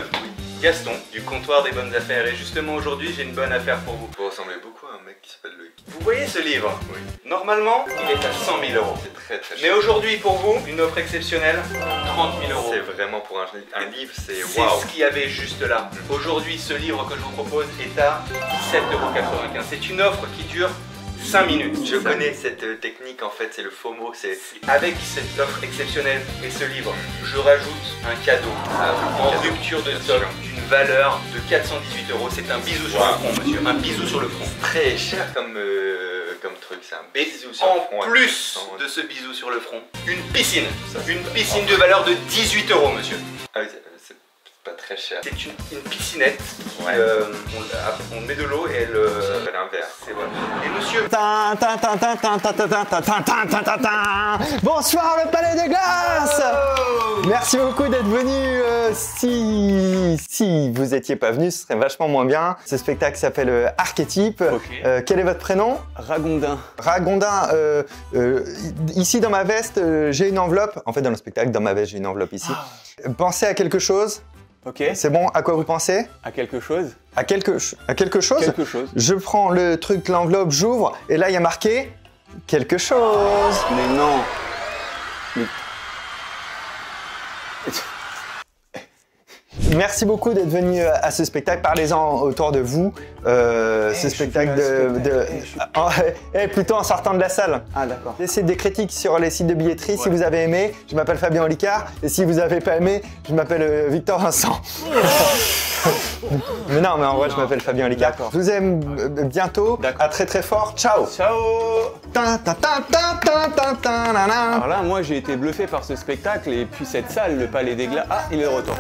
Gaston, du comptoir des bonnes affaires, et justement aujourd'hui j'ai une bonne affaire pour vous. Vous ressemblez beaucoup à un mec qui s'appelle Loïc. Vous voyez ce livre? Oui. Normalement, il est à 100 000 euros. C'est très cher. Mais aujourd'hui, pour vous, une offre exceptionnelle, 30 000 euros. C'est vraiment pour un livre, c'est C'est waouh. ce qu'il y avait juste là. Aujourd'hui, ce livre que je vous propose est à 17,95 €. C'est une offre qui dure 5 minutes. Je connais cette technique, en fait, c'est le FOMO, c'est... Avec cette offre exceptionnelle et ce livre, je rajoute un cadeau en rupture de stock d'une valeur de 418 €. C'est un bisou sur le front, monsieur. Un bisou sur le front. Très cher comme truc, c'est un Et bisou sur le front. en plus de ce bisou sur le front, une piscine. Une piscine de valeur de 18 €, monsieur. Ah oui, c'est pas très cher. C'est une piscinette. Ouais. On met de l'eau et elle... Ça s'appelle un verre. C'est voilà. Et monsieur... Bonsoir le Palais des Glaces. Merci beaucoup d'être venu. Si vous étiez pas venu, ce serait vachement moins bien. Ce spectacle s'appelle Archétype. Ok. Quel est votre prénom? Ragondin. Ragondin. Ici dans ma veste, j'ai une enveloppe. En fait, dans le spectacle, dans ma veste, j'ai une enveloppe ici. Pensez à quelque chose. Ok. C'est bon? À quoi vous pensez? À quelque chose. À quelque chose? Quelque chose. Je prends le truc, l'enveloppe, j'ouvre, et là, il y a marqué quelque chose. Mais non. Mais... Merci beaucoup d'être venu à ce spectacle. Parlez-en autour de vous. Ce spectacle plutôt en sortant de la salle. Ah d'accord. Laissez des critiques sur les sites de billetterie si vous avez aimé. Je m'appelle Fabien Olicard. Et si vous n'avez pas aimé, je m'appelle Victor Vincent. Mais non, mais en vrai, je m'appelle Fabien Olicard. Je vous aime bientôt. À très très fort. Ciao. Ciao. Alors là, moi j'ai été bluffé par ce spectacle et puis cette salle, le Palais des Glaces. Ah, il est de retour.